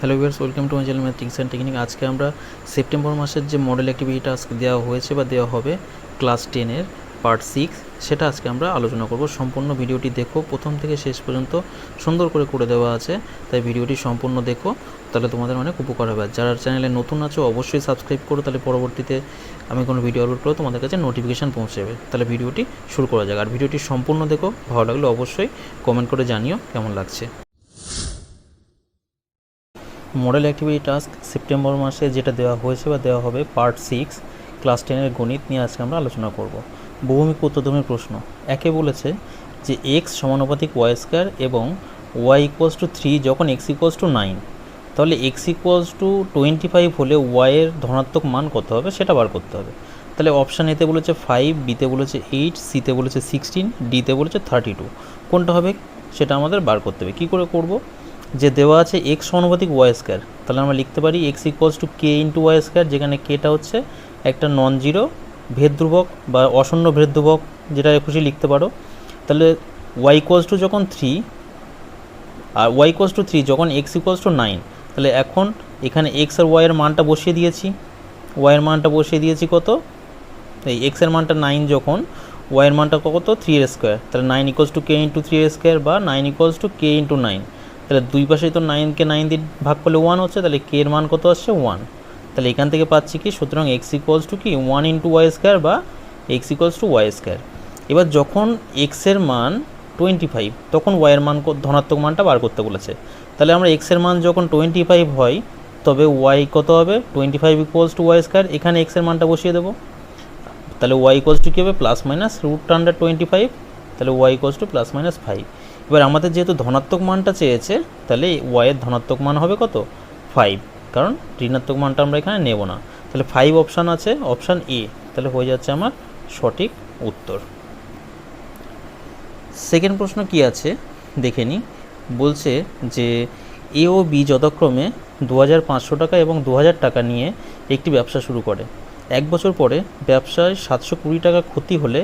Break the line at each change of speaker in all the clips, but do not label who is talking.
Hello viewers, welcome to my channel mathics and technique. আজকে আমরা September মাসের যে মডেল অ্যাক্টিভিটি টাস্ক দেওয়া হয়েছে বা দেওয়া হবে ক্লাস 10-এর পার্ট 6, সেটা আজকে আমরা আলোচনা করব। সম্পূর্ণ ভিডিওটি দেখো, প্রথম থেকে শেষ পর্যন্ত সুন্দর করে দেওয়া আছে, তাই ভিডিওটি সম্পূর্ণ দেখো, তাহলে তোমাদের অনেক উপকার হবে। আর যারা চ্যানেলে নতুন আছো অবশ্যই সাবস্ক্রাইব করো, তাহলে পরবর্তীতে আমি কোনো ভিডিও আপলোড করবো তোমাদের কাছে নোটিফিকেশান পৌঁছে যাবে। তাহলে ভিডিওটি শুরু করা যাক। আর ভিডিওটি সম্পূর্ণ দেখো, ভালো লাগলে অবশ্যই কমেন্ট করে জানিও কেমন লাগছে। মডেল অ্যাক্টিভিটি টাস্ক সেপ্টেম্বর মাসে যেটা দেওয়া হয়েছে বা দেওয়া হবে পার্ট 6 ক্লাস 10-এর গণিত নিয়ে আজকে আমরা আলোচনা করব। বহুমুখী উত্তরধর্মী প্রশ্ন। একে বলেছে যে এক্স সমানুপাতিক ওয়াই স্কোয়ার এবং ওয়াই ইকুয়ালস টু 3 যখন এক্স ইকুয়ালস টু 9, তাহলে এক্স ইকুয়ালস টু 25 হলে ওয়াইয়ের ধনাত্মক মান কত হবে সেটা বার করতে হবে। তাহলে অপশান এতে বলেছে 5, বিতে বলেছে 8, সিতে বলেছে 16, ডিতে বলেছে 32। কোনটা হবে সেটা আমাদের বার করতে হবে। কী করে করব? যে দেওয়া আছে এক্স সমানুপাতিক ওয়াই স্কোয়ার, তাহলে আমরা লিখতে পারি X equals to K into Y square, যেখানে কেটা হচ্ছে একটা নন জিরো ভেদ ধ্রুবক বা অশূন্য ভেদ ধ্রুবক, যেটা খুশি লিখতে পারো। তাহলে ওয়াই ইকুয়ালস টু যখন 3 আর ওয়াই ইকুয়ালস টু 3 যখন এক্স ইকুয়ালস টু 9, তাহলে এখন এখানে এক্স আর ওয়াইয়ের মানটা বসিয়ে দিয়েছি। ওয়াইয়ের মানটা বসিয়ে দিয়েছি কত? এই এক্সের মানটা 9, যখন ওয়াইয়ের মানটা কত 3 স্কোয়ার, তাহলে 9 equals to K into 3 square বা 9 ইকুয়ালস টু কে ইন্টু 9। তাহলে দুই পাশেই তো 9কে 9 দিয়ে ভাগ করলে 1 হচ্ছে, তাহলে কে এর মান কত আসছে 1। তাহলে এখান থেকে পাচ্ছি কি, সুতরাং এক্স ইকুয়ালস টু কি 1 ইন্টু ওয়াই স্কোয়ার বা X equals to Y square. এবার যখন এক্সের মান 25, তখন ওয়াইয়ের মান ধনাত্মক মানটা বার করতে বলেছে। তাহলে আমরা এক্সের মান যখন 25 হয়, তবে ওয়াই কত হবে 25 ইকুয়ালস টু ওয়াই স্কোয়ার। এখানে এক্সের মানটা বসিয়ে দেবো, তাহলে ওয়াই ইকুয়ালস টু কী হবে প্লাস মাইনাস রুট আন্ডার 25, তাহলে Y equals to plus minus 5। এবার আমাদের যেহেতু ধনাত্মক মানটা চেয়েছে, তাহলে ওয়াইয়ের ধনাত্মক মান হবে কত 5, কারণ ঋণাত্মক মানটা আমরা এখানে নেব না। তাহলে 5 অপশান আছে, অপশান এ, তাহলে হয়ে যাচ্ছে আমার সঠিক উত্তর। সেকেন্ড প্রশ্ন কি আছে দেখে নিই। বলছে যে এ ও বি যথাক্রমে 2500 টাকা এবং 2000 টাকা নিয়ে একটি ব্যবসা শুরু করে। 1 বছর পরে ব্যবসায় 720 টাকা ক্ষতি হলে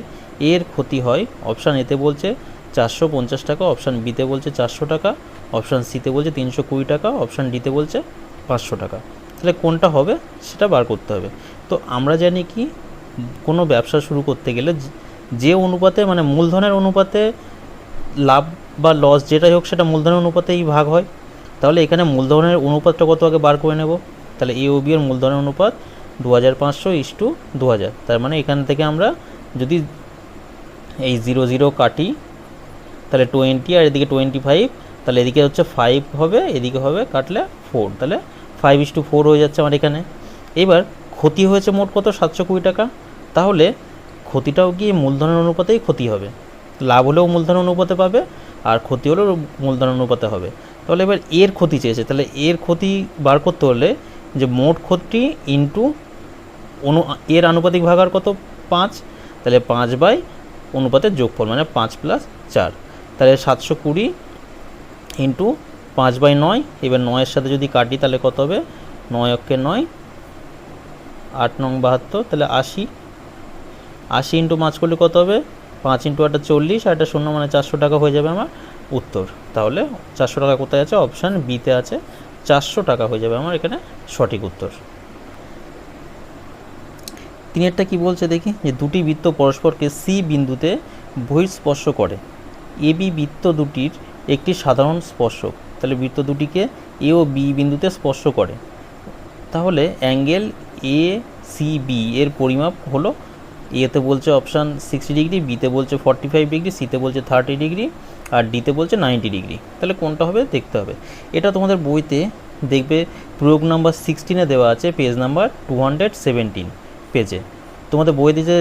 এর ক্ষতি হয়। অপশান এতে বলছে 450 টাকা, অপশান বিতে বলছে 400 টাকা, অপশান সিতে বলছে 320 টাকা, অপশান ডিতে বলছে 500 টাকা। তাহলে কোনটা হবে সেটা বার করতে হবে। তো আমরা জানি কি, কোনো ব্যবসা শুরু করতে গেলে যে অনুপাতে, মানে মূলধনের অনুপাতে লাভ বা লস যেটাই হোক সেটা মূলধনের অনুপাতেই ভাগ হয়। তাহলে এখানে মূলধনের অনুপাতটা কত আগে বার করে নেব। তাহলে এ ও বি এর মূলধনের অনুপাত 2500:2000। তার মানে এখান থেকে আমরা যদি এই 0 0 কাটি, তাহলে 20 আর এদিকে 25, তাহলে এদিকে হচ্ছে 5 হবে, এদিকে হবে কাটলে 4, তাহলে 5:4 হয়ে যাচ্ছে আমার এখানে। এবার ক্ষতি হয়েছে মোট কত 720 টাকা, তাহলে ক্ষতিটাও গিয়ে মূলধনের অনুপাতেই ক্ষতি হবে। লাভ হলেও মূলধন অনুপাতে পাবে আর ক্ষতি হলেও মূলধন অনুপাতে হবে। তাহলে এবার এর ক্ষতি চেয়েছে, তাহলে এর ক্ষতি বার করতে হলে যে মোট ক্ষতি ইন্টু এর আনুপাতিক ভাগার কত 5, তাহলে 5 অনুপাতের যোগফল মানে 5 + 4, তাহলে 720 ইন্টু 5/9। এবার 9-এর সাথে যদি কাটি তাহলে কত হবে, 9 অক্ষে 9, 8 9 72, তাহলে 80 ইন্টু 5 করলে কত হবে 5 ইন্টু 8 40, আর 0 মানে 400 টাকা হয়ে যাবে আমার উত্তর। তাহলে 400 টাকা কোথায় আছে, অপশান বিতে আছে, 400 টাকা হয়ে যাবে আমার এখানে সঠিক উত্তর। তিনেরটা কি বলছে দেখি, যে দুটি বৃত্ত পরস্পরকে সি বিন্দুতে বহিঃস্পর্শ করে। এ বি বৃত্ত দুটির একটি সাধারণ স্পর্শক। তাহলে বৃত্ত দুটিকে এ ও বি বিন্দুতে স্পর্শ করে, তাহলে অ্যাঙ্গেল এ সি বি এর পরিমাপ হলো, এতে বলছে অপশান 60 ডিগ্রি, বিতে বলছে 45 ডিগ্রি, সিতে বলছে 30 ডিগ্রি, আর ডিতে বলছে 90 ডিগ্রি। তাহলে কোনটা হবে দেখতে হবে। এটা তোমাদের বইতে দেখবে প্রয়োগ নাম্বার 16-এ দেওয়া আছে, পেজ নাম্বার 217 পেজে। তোমাদের বইতে যে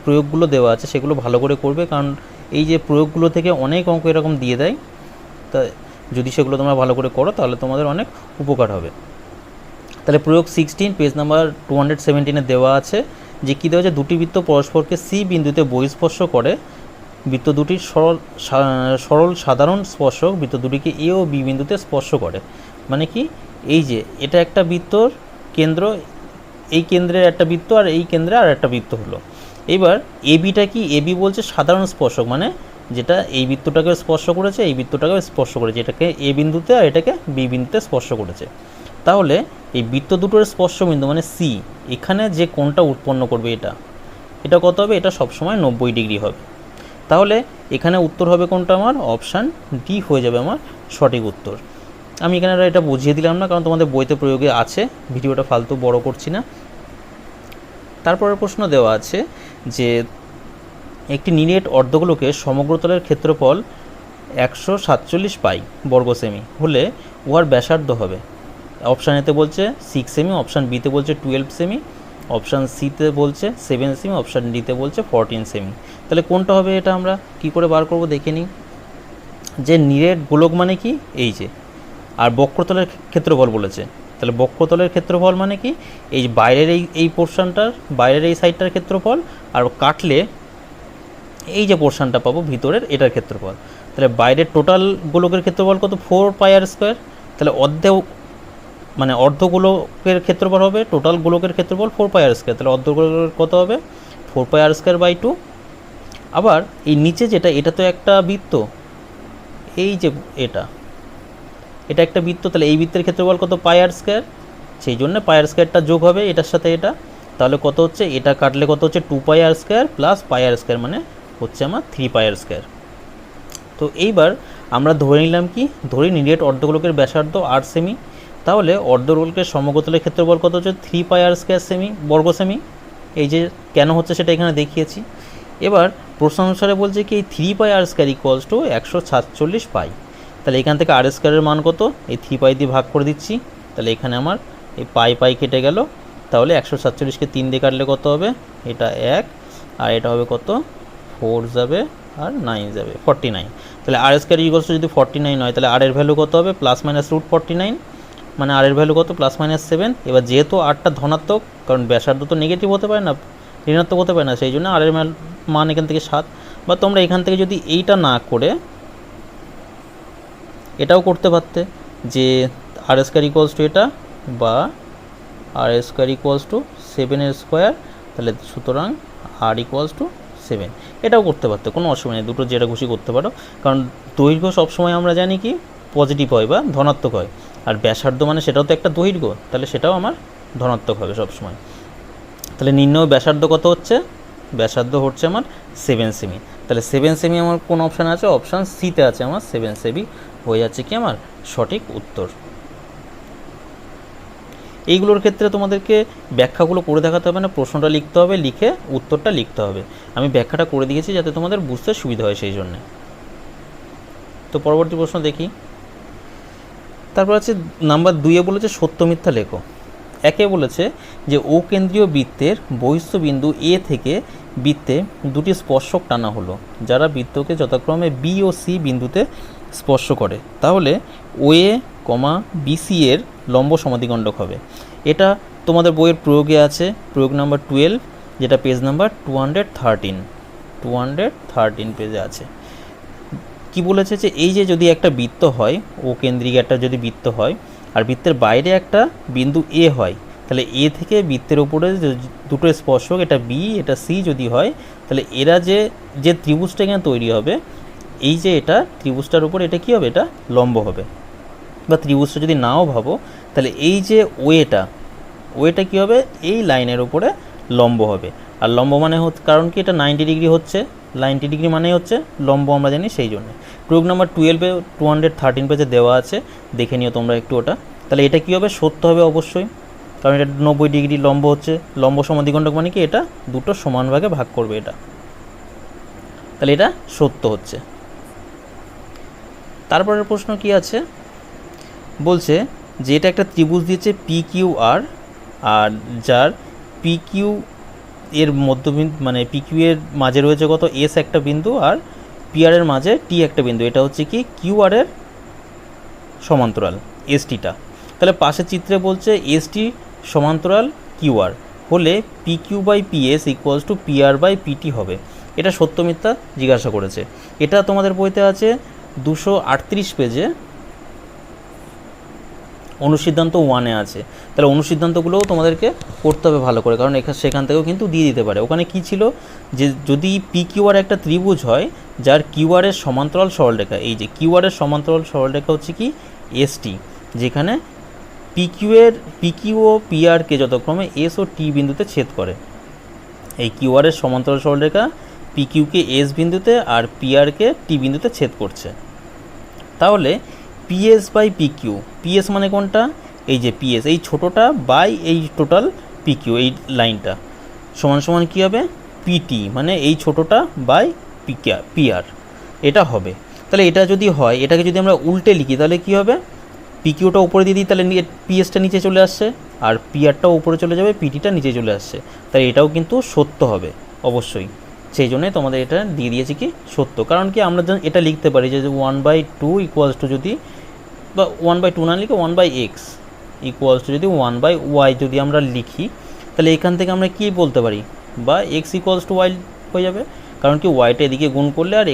প্রয়োগগুলো দেওয়া আছে সেগুলো ভালো করে করবে, কারণ এই যে প্রয়োগগুলো থেকে অনেক অঙ্ক এরকম দিয়ে দেয়, তা যদি সেগুলো তোমরা ভালো করে করো তাহলে তোমাদের অনেক উপকার হবে। তাহলে প্রয়োগ 16 পেজ নাম্বার 217-এ দেওয়া আছে যে কী দেওয়া আছে, দুটি বৃত্ত পরস্পরকে সি বিন্দুতে বহিঃস্পর্শ করে। বৃত্ত দুটির সরল সাধারণ স্পর্শক বৃত্ত দুটিকে এ ও বি বিন্দুতে স্পর্শ করে। মানে কি, এই যে এটা একটা বৃত্তর কেন্দ্র, এই কেন্দ্রের একটা বৃত্ত আর এই কেন্দ্রে আর একটা বৃত্ত হলো। এবার এ বিটা কি, এ বি বলছে সাধারণ স্পর্শক, মানে যেটা এই বৃত্তটাকে স্পর্শ করেছে এই বৃত্তটাকে স্পর্শ করেছে, এটাকে এ বিন্দুতে আর এটাকে বি বিন্দুতে স্পর্শ করেছে। তাহলে এই বৃত্ত দুটোর স্পর্শবিন্দু মানে সি, এখানে যে কোণটা উৎপন্ন করবে এটা কত হবে? এটা সবসময় 90 ডিগ্রি হবে। তাহলে এখানে উত্তর হবে কোনটা? আমার অপশান ডি হয়ে যাবে আমার সঠিক উত্তর। আমি এখানে এটা বুঝিয়ে দিলাম না, কারণ তোমাদের বইতে প্রয়োগে আছে, ভিডিওটা ফালতু বড় করছি না। তারপরের প্রশ্ন দেওয়া আছে যে একটি নিরেট অর্ধগোলকের সমগ্রতলের ক্ষেত্রফল 147 পাই বর্গ সেমি হলে উহার ব্যাসার্ধ হবে। অপশান এতে বলছে 6 সেমি, অপশান বিতে বলছে 12 সেমি, অপশান সিতে বলছে 7 সেমি, অপশান ডিতে বলছে 14 সেমি। তাহলে কোনটা হবে? এটা আমরা কি করে বার করব দেখে নিই। যে নিরেট গোলক মানে কি? এই যে, আর বক্রতলের ক্ষেত্রফল বলেছে, তাহলে বক্রতলের ক্ষেত্রফল মানে কি? এই বাইরের এই পোর্শনটার, বাইরের এই সাইডটার ক্ষেত্রফল, আর কাটলে এই যে পোর্শনটা পাবো ভিতরের, এটার ক্ষেত্রফল। তাহলে বাইরের টোটাল গোলকের ক্ষেত্রফল কত? 4 পাই আর স্কোয়ার। তাহলে অর্ধগোলকের ক্ষেত্রফল হবে, টোটাল গোলকের ক্ষেত্রফল 4 পাই আর স্কোয়ার। তাহলে অর্ধগোলকের কত হবে? 4 পাই আর স্কোয়ার বাই 2। আবার এই নিচে যেটা, এটা তো একটা বৃত্ত, এই যে এটা একটা বৃত্ত, তাহলে এই বৃত্তের ক্ষেত্রফল কত? পাই আর স্কোয়ার। সেই জন্য পাই আর স্কোয়ারটা যোগ হবে এটার সাথে এটা, তাহলে কত হচ্ছে? এটা কাটলে কত হচ্ছে? 2 পাই আর স্কোয়ার প্লাস পাই আর স্কোয়ার, মানে হচ্ছে আমার 3 পাই আর স্কোয়ার। তো এইবার আমরা ধরে নিলাম কি? ধরি নিরেট অর্ধগোলকের ব্যাসার্ধ 8 সেমি, তাহলে অর্ধগোলকের সমগ্রতলের ক্ষেত্রফল কত হচ্ছে? 3 পাই আর স্কোয়ার সেমি বর্গ সেমি। এই যে কেন হচ্ছে সেটা এখানে দেখিয়েছি। এবার প্রশ্ন অনুসারে বলছে কি এই 3 পাই আর স্কোয়ার ইকুয়ালস টু 147 পাই। তাহলে এখান থেকে আর স্কোয়ারের মান কত? এই 3 পাই দিয়ে ভাগ করে দিচ্ছি, তাহলে এখানে আমার এই পাই কেটে গেল। তাহলে 147কে 3 দিয়ে কাটলে কত হবে? এটা 1, আর এটা হবে কত? 4 যাবে আর 9 যাবে, 49। তাহলে আর স্কোয়ার ইকুয়ালস টু যদি 49 হয়, তাহলে আর এর ভ্যালু কত হবে? প্লাস মাইনাস রুট 49, মানে আর এর ভ্যালু কত? Plus minus 7। এবার যেহেতু আরটা ধনাত্মক, কারণ ব্যাসার্ধ তো নেগেটিভ হতে পারে না, ঋণাত্মক হতে পারে না, সেই জন্য আর এর মান এখান থেকে 7। বা তোমরা এখান থেকে যদি এইটা না করে এটাও করতে পারতে, যে আর স্কোয়ার ইকুয়ালস টু এটা, বা আর স্কোয়ার ইকুয়ালস টু 7 স্কোয়ার, তাহলে সুতরাং আর ইকুয়ালস টু 7, এটাও করতে পারতে, কোনো অসুবিধা নেই, দুটো যেটা খুশি করতে পারো। কারণ দৈর্ঘ্য সবসময় আমরা জানি কি পজিটিভ হয় বা ধনাত্মক হয়, আর ব্যাসার্ধ মানে সেটাও তো একটা দৈর্ঘ্য, তাহলে সেটাও আমার ধনাত্মক হবে সবসময়। তাহলে নির্ণয় ব্যাসার্ধ কত হচ্ছে? ব্যাসার্ধ হচ্ছে আমার 7 সেমি। তাহলে 7 সেমি আমার কোন অপশানে আছে? অপশান সিতে আছে আমার 7 সেমি, হয়ে যাচ্ছে কি আমার সঠিক উত্তর। এইগুলোর ক্ষেত্রে তোমাদেরকে ব্যাখ্যাগুলো করে দেখাতে হবে না, প্রশ্নটা লিখতে হবে, লিখে উত্তরটা লিখতে হবে। আমি ব্যাখ্যাটা করে দিয়েছি যাতে তোমাদের বুঝতে সুবিধা হয় সেই জন্যে। তো পরবর্তী প্রশ্ন দেখি। তারপর আছে নাম্বার 2-এ বলেছে সত্য মিথ্যা লেখো। একে বলেছে যে ও কেন্দ্রীয় বৃত্তের বহিঃস্থ বিন্দু এ থেকে বৃত্তে দুটি স্পর্শক টানা হলো, যারা বৃত্তকে যথাক্রমে বি ও সি বিন্দুতে স্পর্শ করে, তাহলে ও এ কমা বিসি এর লম্ব সমাধিগণ্ডক হবে। এটা তোমাদের বইয়ের প্রয়োগে আছে, প্রয়োগ নাম্বার 12, যেটা পেজ নাম্বার 213 পেজে আছে। কি বলেছে যে এই যে যদি একটা বৃত্ত হয়, ও কেন্দ্রিক একটা যদি বৃত্ত হয়, আর বৃত্তের বাইরে একটা বিন্দু এ হয়, তাহলে এ থেকে বৃত্তের উপরে দুটো স্পর্শক, এটা বি এটা সি যদি হয়, তাহলে এরা যে ত্রিভুজটা এখানে তৈরি হবে, এই যে এটা ত্রিভুজটার উপর এটা কি হবে? এটা লম্ব হবে। বা ত্রিভুজটা যদি নাও ভাবো, তাহলে এই যে ওয়েটা কি হবে? এই লাইনের উপরে লম্ব হবে। আর লম্ব মানে কারণ কি এটা 90 ডিগ্রি হচ্ছে, 90 ডিগ্রি মানে হচ্ছে লম্ব, আমরা জানি, সেই জন্য। প্রয়োগ নাম্বার 12-এ 213 পেজে দেওয়া আছে, দেখে নিও তোমরা একটু ওটা। তাহলে এটা কি হবে? সত্য হবে অবশ্যই, কারণ এটা 90 ডিগ্রি লম্ব হচ্ছে। লম্ব সমাধিগণ্ডক মানে কি এটা দুটো সমান ভাগে ভাগ করবে এটা, তাহলে এটা সত্য হচ্ছে। তারপরের প্রশ্ন কি আছে? বলছে যে এটা একটা ত্রিভুজ দিয়েছে পি কিউ আর, আর যার পি কিউ এর মধ্যবিন্দু মানে পি কিউ এর মাঝে রয়েছে কত? এস একটা বিন্দু, আর পি আর এর মাঝে টি একটা বিন্দু। এটা হচ্ছে কি কিউ আর এর সমান্তরাল এস টিটা। তাহলে পাশের চিত্রে বলছে এস টি সমান্তরাল কিউ আর হলে P Q by P S equals to P R by P T হবে। এটা সত্য মিথ্যা জিজ্ঞাসা করেছে। এটা তোমাদের বইতে আছে 238 পেজে, অনুসিদ্ধান্ত 1-এ আছে। তাহলে অনুসিদ্ধান্তগুলোও তোমাদেরকে করতে হবে ভালো করে, কারণ সেখান থেকেও কিন্তু দিয়ে দিতে পারে। ওখানে কি ছিল যে যদি পি কিউ আর একটা ত্রিভুজ হয় যার কিউ আর এর সমান্তরাল সরলরেখা, এই যে কিউ আর এর সমান্তরাল সরলরেখা হচ্ছে কি এস টি, যেখানে পিকিউ ও পিআরকে যথাক্রমে এস ও টি বিন্দুতে ছেদ করে। এই কিউআরের সমান্তরাল সরলরেখা পিকিউকে এস বিন্দুতে আর পিআরকে টি বিন্দুতে ছেদ করছে। তাহলে পিএস বাই পিকিউ, পিএস মানে কোনটা, এই যে পিএস এই ছোটোটা বাই এই টোটাল পিকিউ এই লাইনটা সমান সমান কী হবে, পিটি মানে এই ছোটোটা বাই পিআর, এটা হবে। তাহলে এটা যদি হয়, এটাকে যদি আমরা উল্টে লিখি তাহলে কী হবে, পিকিউটা উপরে দিয়ে দিই তাহলে পিএসটা নিচে চলে আসছে, আর পিআরটাও উপরে চলে যাবে, পিটিটা নিচে চলে আসছে, তাই এটাও কিন্তু সত্য হবে অবশ্যই। সেই জন্যই তোমাদের এটা দিয়ে দিয়েছি কি সত্য। কারণ কি আমরা এটা লিখতে পারি যে 1/2 ইকুয়ালস টু যদি, বা 1/2 না লিখে 1/x ইকুয়ালস টু যদি 1/y যদি আমরা লিখি, তাহলে এখান থেকে আমরা কী বলতে পারি, বা এক্স ইকুয়ালস টু ওয়াই হয়ে যাবে। কারণ কি ওয়াইটা এদিকে গুণ করলে আর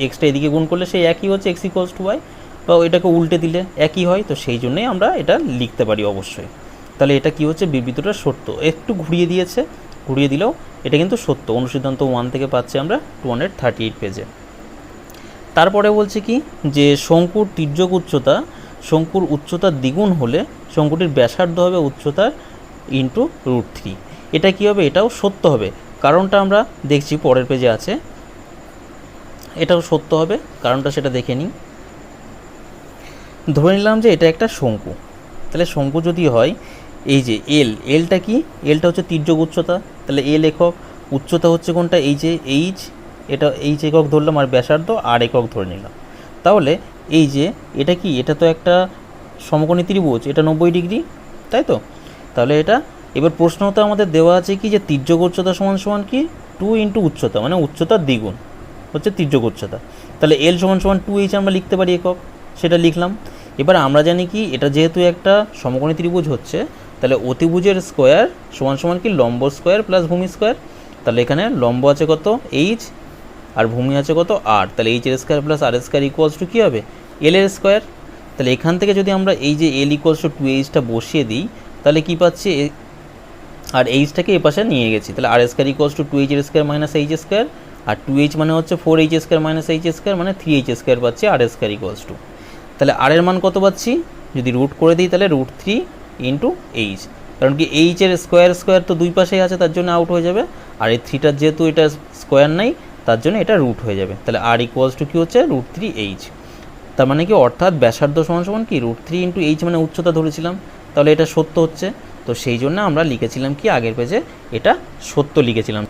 এক্সটা এদিকে গুণ করলে সেই একই হচ্ছে, এক্স ইকুয়ালস টু ওয়াই, বা এটাকে উল্টে দিলে একই হয়। তো সেই জন্যই আমরা এটা লিখতে পারি অবশ্যই। তাহলে এটা কি হচ্ছে, বিবৃতিটা সত্য। একটু ঘুরিয়ে দিয়েছে, ঘুরিয়ে দিলেও এটা কিন্তু সত্য। অনুসিদ্ধান্ত 1 থেকে পাচ্ছি আমরা 238 পেজে। তারপরে বলছে কি যে শঙ্কুর তির্যক উচ্চতা শঙ্কুর উচ্চতার দ্বিগুণ হলে শঙ্কুটির ব্যাসার্ধ হবে উচ্চতার ইন্টু √3। এটা কি হবে, এটাও সত্য হবে। কারণটা আমরা দেখছি পরের পেজে আছে, এটাও সত্য হবে, কারণটা সেটা দেখে নিই। ধরে নিলাম যে এটা একটা শঙ্কু, তাহলে শঙ্কু যদি হয়, এই যে এলটা কি, এলটা হচ্ছে তির্যক উচ্চতা, তাহলে এল একক, উচ্চতা হচ্ছে কোনটা, এই যে এইচ, এটা এইচ একক ধরলাম, আর ব্যাসার্ধ আর একক ধরে নিলাম। তাহলে এই যে এটা কি, এটা তো একটা সমকোণী ত্রিভুজ, এটা 90 ডিগ্রি, তাই তো। তাহলে এটা এবার প্রশ্নতে আমাদের দেওয়া আছে কি যে তির্যক উচ্চতা সমান সমান কি 2 ইন্টু উচ্চতা, মানে উচ্চতার দ্বিগুণ হচ্ছে তির্যক উচ্চতা। তাহলে এল সমান সমান 2h আমরা লিখতে পারি একক, সেটা লিখলাম। এবার আমরা জানি কি এটা যেহেতু একটা সমকোণী ত্রিভুজ হচ্ছে, তাহলে অতিভুজের স্কোয়ার সমান সমান কি লম্ব স্কোয়ার প্লাস ভূমি স্কোয়ার। তাহলে এখানে লম্ব আছে কত এইচ, আর ভূমি আছে কত আর, তাহলে এইচ এর square plus R square equals to কী হবে, এল এর স্কোয়ার। তাহলে এখান থেকে যদি আমরা এই যে এল ইকুয়ালস টু 2hটা বসিয়ে দিই, তাহলে কী পাচ্ছি, আর এইচটাকে এ পাশে নিয়ে গেছি, তাহলে আর স্কোয়ার ইকুয়ালস টু 2h এর স্কোয়ার মাইনাস এইচ স্কোয়ার, আর 2h মানে হচ্ছে 4h square minus H square, মানে 3h স্কোয়ার পাচ্ছি, আর স্কোয়ার ইকুয়ালস টু, তাহলে আর এর মান কত পাচ্ছি, যদি রুট করে দিই তাহলে √3 ইন্টু এইচ। কারণ কি এইচের স্কোয়ার তো দুই পাশেই আছে, তার জন্য আউট হয়ে যাবে, আর এই 3টার যেহেতু এটা স্কোয়ার নাই তার জন্য এটা রুট হয়ে যাবে। তাহলে আর ইকুয়ালস টু কী হচ্ছে, √3h। তার মানে কি, অর্থাৎ ব্যাসার্ধ সমান সমান কি √3 ইন্টু এইচ, মানে উচ্চতা ধরেছিলাম, তাহলে এটা সত্য হচ্ছে। তো সেই জন্য আমরা লিখেছিলাম কি আগের পেজে এটা সত্য লিখেছিলাম।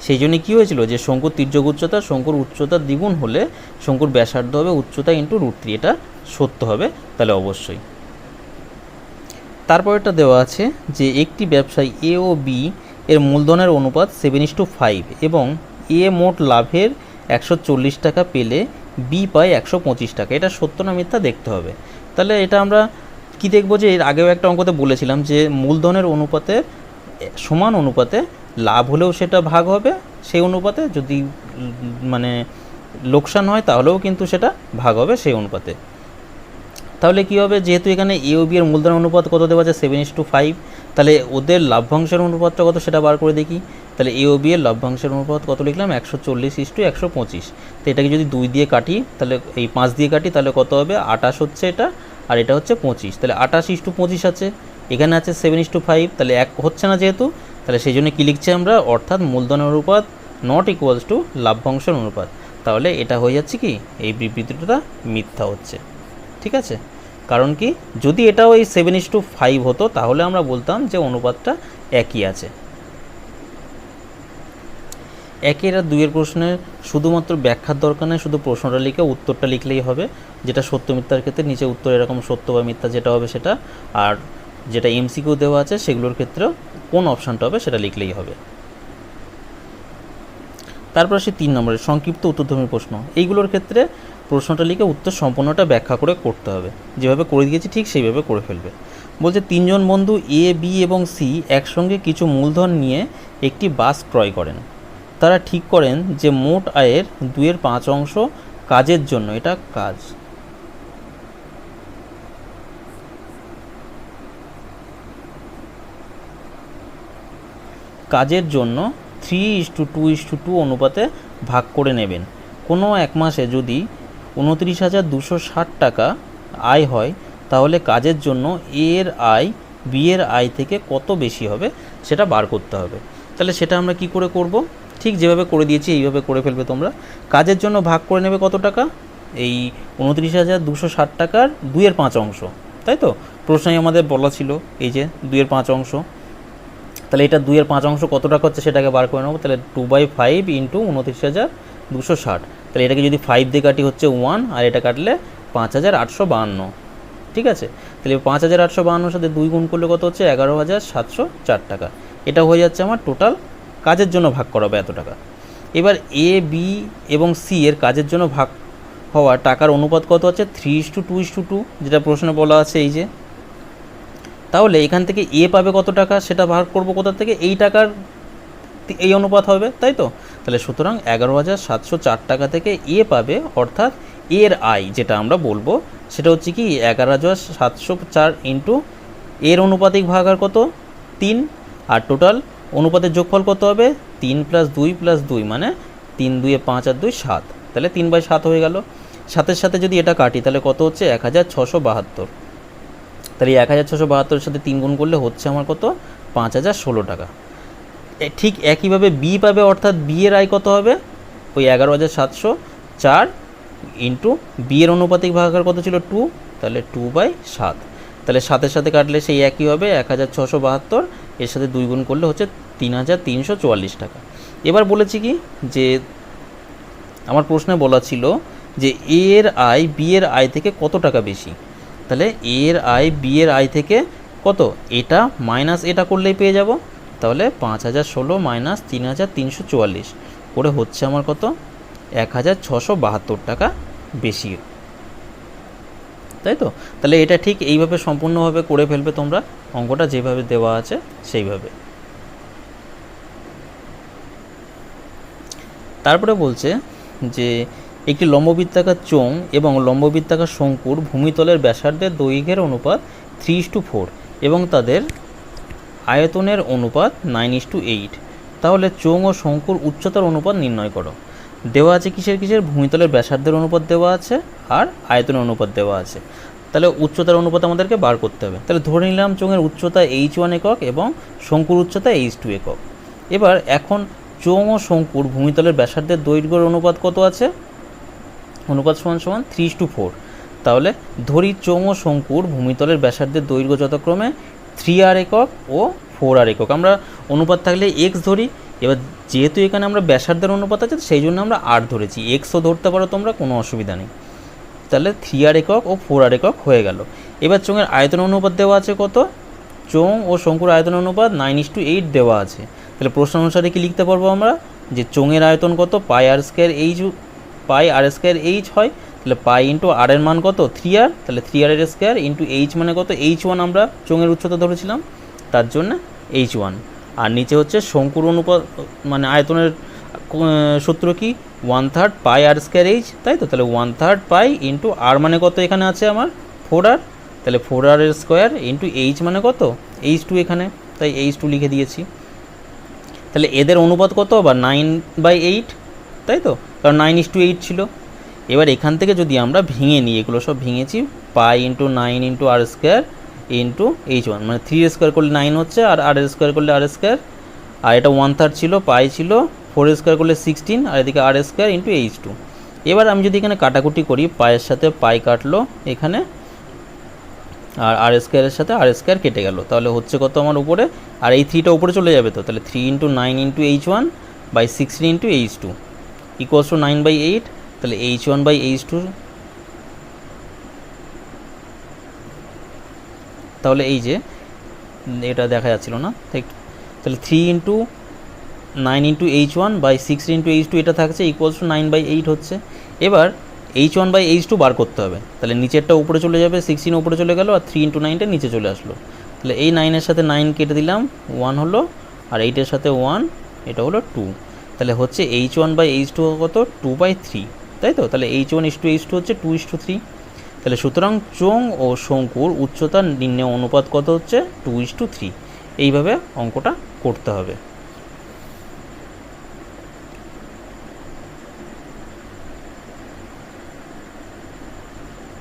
সেই জন্য কী হয়েছিল যে শঙ্কুর তির্যক উচ্চতা শঙ্কুর উচ্চতার দ্বিগুণ হলে শঙ্কুর ব্যাসার্ধ হবে উচ্চতা ইন্টু √3, এটা সত্য হবে তাহলে অবশ্যই। তারপর এটা দেওয়া আছে যে একটি ব্যবসায়ী এ ও বি এর মূলধনের অনুপাত 7:5 এবং এ মোট লাভের 140 টাকা পেলে বি পায় 125 টাকা। এটা সত্য না মিথ্যা দেখতে হবে। তাহলে এটা আমরা কি দেখব, যে এর আগেও একটা অঙ্কতে বলেছিলাম যে মূলধনের অনুপাতে সমান অনুপাতে লাভ হলেও সেটা ভাগ হবে সেই অনুপাতে, যদি মানে লোকসান হয় তাহলেও কিন্তু সেটা ভাগ হবে সেই অনুপাতে। তাহলে কী হবে, যেহেতু এখানে এ ও বি এর মূলধনের অনুপাত কত দেওয়া আছে 7:5, তাহলে ওদের লাভ্যাংশের অনুপাতটা কত সেটা বার করে দেখি। তাহলে এ ও বি এর লাভ্যাংশের অনুপাত কত লিখলাম, 140:125। তো এটাকে যদি 2 দিয়ে কাটি, তাহলে এই 5 দিয়ে কাটি, তাহলে কত হবে 28 হচ্ছে এটা, আর এটা হচ্ছে 25। তাহলে 28:25 আছে, এখানে আছে 7:5, তাহলে এক হচ্ছে না যেহেতু, তাহলে সেই জন্য কী লিখছি আমরা, অর্থাৎ মূলধনের অনুপাত নট ইকুয়ালস টু লাভ্যাংশের অনুপাত। তাহলে এটা হয়ে যাচ্ছে কি, এই বিবৃতিটা মিথ্যা হচ্ছে। ঠিক আছে, কারণ কি যদি এটাও এই 7:5 হতো তাহলে আমরা বলতাম যে অনুপাতটা একই আছে। একের আর 2-এর প্রশ্নের শুধুমাত্র ব্যাখ্যার দরকার নেই, শুধু প্রশ্নটা লিখে উত্তরটা লিখলেই হবে। যেটা সত্য মিথ্যার ক্ষেত্রে নিচে উত্তর এরকম সত্য বা মিথ্যা যেটা হবে সেটা, আর যেটা এমসিকিউ দেওয়া আছে সেগুলোর ক্ষেত্রেও কোন অপশানটা হবে সেটা লিখলেই হবে। তারপর আসে 3 নম্বরের সংক্ষিপ্ত উত্তরধর্মী প্রশ্ন। এইগুলোর ক্ষেত্রে প্রশ্নটা লিখে উত্তর সম্পূর্ণটা ব্যাখ্যা করে করতে হবে, যেভাবে করে দিয়েছি ঠিক সেইভাবে করে ফেলবে। বলছে 3 জন বন্ধু এ বি এবং সি একসঙ্গে কিছু মূলধন নিয়ে একটি বাস ক্রয় করেন। তারা ঠিক করেন যে মোট আয়ের 2/5 কাজের জন্য, এটা কাজ, কাজের জন্য 3:2:2 অনুপাতে ভাগ করে নেবেন। কোনো এক মাসে যদি 29,260 টাকা আয় হয় তাহলে কাজের জন্য এ এর আয় বি এর আয় থেকে কত বেশি হবে সেটা বার করতে হবে। তাহলে সেটা আমরা কি করে করব, ঠিক যেভাবে করে দিয়েছি এইভাবে করে ফেলবে তোমরা। কাজের জন্য ভাগ করে নেবে কত টাকা, এই 29,260 টাকার 2/5 অংশ, তাই তো প্রশ্নই আমাদের বলা ছিল এই যে 2/5 অংশ। তাহলে এটা 2/5 অংশ কত টাকা হচ্ছে সেটাকে বার করে নেবো। তাহলে 2/5 ইন্টু 29,260, তাহলে এটাকে যদি 5 দিয়ে কাটি হচ্ছে 1, আর এটা কাটলে 5,852, ঠিক আছে। তাহলে 5,852 সাথে 2 গুণ করলে কত হচ্ছে 11,704 টাকা। এটা হয়ে যাচ্ছে আমার টোটাল কাজের জন্য ভাগ করা হবে এত টাকা। এবার এ বি এবং সি এর কাজের জন্য ভাগ হওয়া টাকার অনুপাত কত হচ্ছে 3:2:2, যেটা প্রশ্নে বলা আছে এই যে। তাহলে এখান থেকে এ পাবে কত টাকা সেটা ভাগ করব কোথা থেকে, এই টাকার এই অনুপাত হবে, তাই তো। তাহলে সুতরাং 11,704 টাকা থেকে এ পাবে, অর্থাৎ এর আয় যেটা আমরা বলবো সেটা হচ্ছে কি 11,704 ইন্টু এর অনুপাতিক ভাগ আর কত 3, আর টোটাল অনুপাতের যোগফল কত হবে 3 + 2 + 2 মানে 3 2 5 আর 2 7, তাহলে 3/7 হয়ে গেল। সাথের সাথে যদি এটা কাটি তাহলে কত হচ্ছে 1,672, তাহলে 1,672 সাথে 3 গুণ করলে হচ্ছে আমার কত 5,016 টাকা। ঠিক একইভাবে বি পাবে, অর্থাৎ বি এর আয় কত হবে ওই 11,704 ইন্টু বি এর অনুপাতিক ভাগাকার কত ছিল 2, তাহলে 2/7, তাহলে সাথে সাথে কাটলে সেই একই হবে 1,672, এর সাথে 2 গুণ করলে হচ্ছে 3,344 টাকা। এবার বলেছি কি যে আমার প্রশ্নে বলা ছিল যে এ এর আয় বি এর আয় থেকে কত টাকা বেশি, তাহলে এ এর আয় বি এর আয় থেকে কত, এটা মাইনাস এটা করলেই পেয়ে যাব। তাহলে 5,016 মাইনাস 3,344 করে হচ্ছে আমার কত 1,672 টাকা বেশি, তাই তো। তাহলে এটা ঠিক এইভাবে সম্পূর্ণভাবে করে ফেলবে তোমরা, অঙ্কটা যেভাবে দেওয়া আছে সেইভাবে। তারপরে বলছে যে একটি লম্ববৃত্তাকার চোঙ এবং লম্ববৃত্তাকার শঙ্কুর ভূমিতলের ব্যাসার্ধের দৈর্ঘ্যের অনুপাত 3:4 এবং তাদের আয়তনের অনুপাত 9:8। তাহলে চোঙ ও শঙ্কুর উচ্চতার অনুপাত নির্ণয় করো। দেওয়া আছে কিসের কিসের, ভূমিতলের ব্যাসার্ধের অনুপাত দেওয়া আছে আর আয়তনের অনুপাত দেওয়া আছে। তাহলে উচ্চতার অনুপাত আমাদেরকে বার করতে হবে। তাহলে ধরে নিলাম চোঙের উচ্চতা h1 একক এবং শঙ্কুর উচ্চতা h2 একক। এবার এখন চোঙ ও শঙ্কুর ভূমিতলের ব্যাসার্ধের দৈর্ঘ্যের অনুপাত কত আছে, অনুপাত সমান সমান 3:4। তাহলে ধরি চোঙ ও শঙ্কুর ভূমিতলের ব্যাসার্ধের দৈর্ঘ্য যথাক্রমে 3r একক ও 4r একক। আমরা অনুপাত থাকলে এক্স ধরি, এবার যেহেতু এখানে আমরা ব্যাসার্ধের অনুপাত আছে সেই জন্য আমরা আর ধরেছি, এক্সও ধরতে পারো তোমরা, কোনো অসুবিধা নেই। তাহলে 3r একক ও 4r একক হয়ে গেল। এবার চোঙের আয়তন অনুপাত দেওয়া আছে কত, চোঙ ও শঙ্কুর আয়তন অনুপাত 9:8 দেওয়া আছে। তাহলে প্রশ্ন অনুসারে কি লিখতে পারবো আমরা, যে চোঙের আয়তন কত πr² হয়, তাহলে পাই ইন্টু আর এর মান কত 3r, তাহলে 3r² ইন্টু এইচ মানে কত h1, আমরা চোঙের উচ্চতা ধরেছিলাম তার জন্য h1। আর নিচে হচ্ছে শঙ্কুর অনুপাত মানে আয়তনের সূত্র কি 1/3 πr²h, তাই তো। তাহলে 1/3 পাই ইন্টু আর মানে কত এখানে আছে আমার 4r, তাহলে 4r² ইন্টু এইচ মানে কত h2 এখানে, তাই h2 লিখে দিয়েছি। তাহলে এদের অনুপাত কত আবার 9/8, তাই তো, কারণ 9:8 ছিল। এবার এখান থেকে যদি আমরা ভেঙে নিই, এগুলো সব ভেঙেছি, pi into 9 into r² into h1 মানে 3r² করলে 9 হচ্ছে, আর r² করলে r², আর এটা 1/3 ছিল, পাই ছিল, 4r² করলে 16, আর এদিকে r² ইন্টু h2। এবার আমি যদি এখানে কাটাকুটি করি, পায়ের সাথে পাই কাটলো এখানে, আর r² এর সাথে r² কেটে গেল, তাহলে হচ্ছে কত আমার উপরে, আর এই 3টা উপরে চলে যাবে, তো তাহলে 3 into 9 into h1 by 16 into h2 equals to 9/8, তাহলে h1/h2, তাহলে এই যে এটা দেখা যাচ্ছিল না, তাহলে 3 into 9 into h1 by 16 into h2 এটা থাকছে ইকুয়ালস টু 9/8 হচ্ছে। এবার h1/h2 বার করতে হবে, তাহলে নিচেরটা উপরে চলে যাবে, 16 উপরে চলে গেল, আর 3 ইন্টু 9টা নিচে চলে আসলো, তাহলে এই 9-এর সাথে 9 কেটে দিলাম, 1 হলো, আর 8-এর সাথে 1, এটা হলো 2, তাহলে হচ্ছে h1/h2 কত 2/3, তাই তো। তাহলে h1:h2 হচ্ছে 2:3, তাহলে সুতরাং চোঙ ও শঙ্কুর উচ্চতা নির্ণয় অনুপাত কত হচ্ছে 2:3। এইভাবে অঙ্কটা করতে হবে।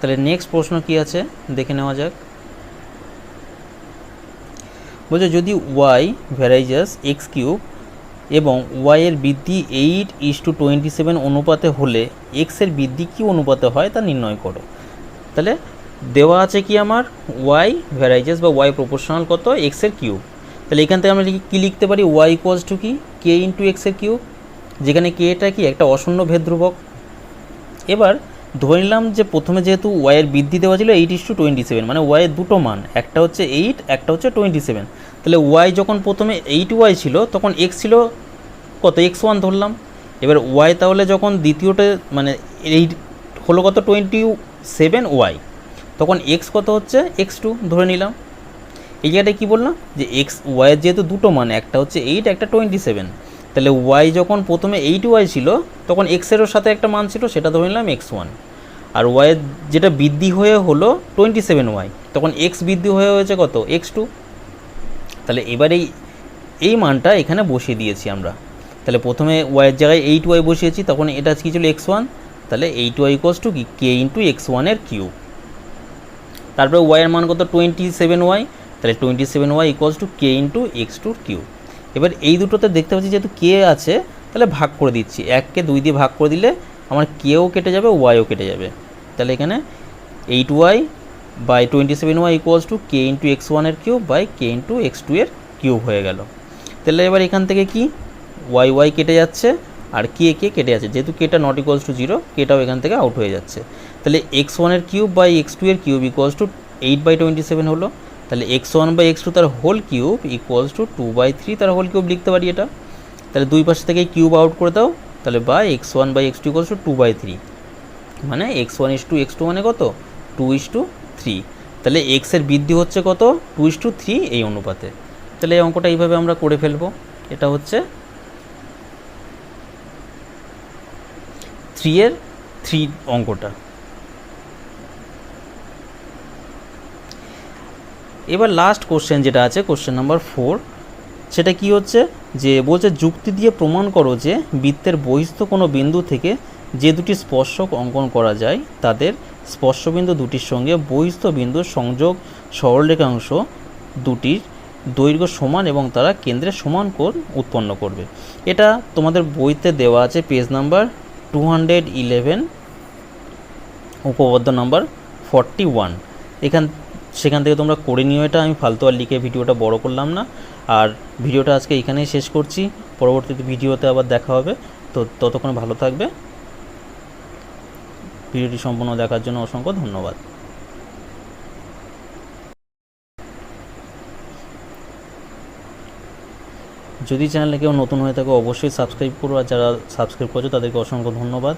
তাহলে নেক্সট প্রশ্ন কি আছে দেখে নেওয়া যাক। বলছে যদি ওয়াই ভ্যারাইজাস এক্স কিউব এবং ওয়াই এর বৃদ্ধি 8:27 অনুপাতে হলে এক্সের বৃদ্ধি কী অনুপাতে হয় তা নির্ণয় করো। তাহলে দেওয়া আছে কি আমার ওয়াই ভ্যারাইজাস বা ওয়াই প্রপোর্শনাল কত এক্সের কিউব। তাহলে এখান থেকে আমরা কী লিখতে পারি, ওয়াই ইকুয়ালস টু কি কে ইন্টু এক্সের কিউব, যেখানে কেটা কি একটা অশূন্য ভেদ ধ্রুবক। এবার ধরে নিলাম যে প্রথমে যেহেতু ওয়াইয়ের বৃদ্ধি দেওয়া ছিল 8:27, মানে ওয়াইয়ের দুটো মান, একটা হচ্ছে 8, একটা হচ্ছে 27। তাহলে ওয়াই যখন প্রথমে 8y ছিল তখন এক্স ছিল কত x1 ধরলাম। এবার ওয়াই তাহলে যখন দ্বিতীয়টা মানে এই হলো কত 27y, তখন এক্স কত হচ্ছে x2 ধরে নিলাম। এই জায়গাটায় কী বললাম যে এক্স ওয়াইয়ের যেহেতু দুটো মান, একটা হচ্ছে 8, একটা 27, তাহলে ওয়াই যখন প্রথমে 8y ছিল তখন এক্সেরও সাথে একটা মান ছিল, সেটা ধরে নিলাম x1। আর ওয়াইয়ের যেটা বৃদ্ধি হয়ে হলো 27y, তখন এক্স বৃদ্ধি হয়ে হয়েছে কত x2। তাহলে এবারে এই মানটা এখানে বসিয়ে দিয়েছি আমরা। তাহলে প্রথমে ওয়াইয়ের জায়গায় 8y বসিয়েছি, তখন এটা কী ছিল x1, তাহলে 8y ইকুয়ালস টু কি কে ইন্টু x1 এর কিউব। তারপরে ওয়াইয়ের মান কত 27y, তাহলে 27y equals to K into x2 cube. এবার এই দুটোতে দেখতে পাচ্ছি যেহেতু কে আছে তাহলে ভাগ করে দিচ্ছি, 1কে 2 দিয়ে ভাগ করে দিলে আমার কেও কেটে যাবে, ওয়াইও কেটে যাবে। তাহলে এখানে 8y by 27y equals to K into x1 এর cube by K into x2 এর কিউব হয়ে গেল। তাহলে এবার এখান থেকে কি ওয়াই কেটে যাচ্ছে আর কে কেটে যাচ্ছে, যেহেতু কেটা নট ইকুয়ালস টু 0, কেটাও এখান থেকে আউট হয়ে যাচ্ছে। তাহলে x1 এর কিউব বাই x2 এর কিউব ইকুয়ালস টু 8/27 হলো। তাহলে x1 বাই x2 তার হোল কিউব ইকুয়ালস টু 2/3 তার হোল কিউব লিখতে পারি এটা। তাহলে দুই পাশে থেকে কিউব আউট করে দাও, তাহলে by x1 by x2 equals to 2/3, মানে x1:x2 মানে কত 2:3। তাহলে x এর বৃদ্ধি হচ্ছে কত 2:3 এই অনুপাতে। তাহলে এই অঙ্কটা এইভাবে আমরা করে ফেলবো। এটা হচ্ছে 3 অঙ্কটা। এবার লাস্ট কোশ্চেন যেটা আছে, কোশ্চেন নাম্বার 4, সেটা কি হচ্ছে যে বলছে যুক্তি দিয়ে প্রমাণ করো যে বৃত্তের বহিস্থ কোনো বিন্দু থেকে যে দুটি স্পর্শক অঙ্কন করা যায় তাদের স্পর্শবিন্দু দুটির সঙ্গে বহিস্থ বিন্দুর সংযোগ সরলরেখাংশ দুটির দৈর্ঘ্য সমান এবং তারা কেন্দ্রে সমান কোণ উৎপন্ন করবে। এটা তোমাদের বইতে দেওয়া আছে পেজ নাম্বার 211, উপপাদ্য নাম্বার 41। সেখান থেকে তোমরা করে নিও এটা। আমি ফালতু আর লিখে ভিডিওটা বড় করলাম না। আর ভিডিওটা আজকে এখানেই শেষ করছি, পরবর্তীতে ভিডিওতে আবার দেখা হবে। তো ততক্ষণ ভালো থাকবে। ভিডিওটি সম্পূর্ণ দেখার জন্য অসংখ্য ধন্যবাদ। যদি চ্যানেলে কেউ নতুন হয়ে থাকে অবশ্যই সাবস্ক্রাইব করো, আর যারা সাবস্ক্রাইব করেছো তাদেরকে অসংখ্য ধন্যবাদ।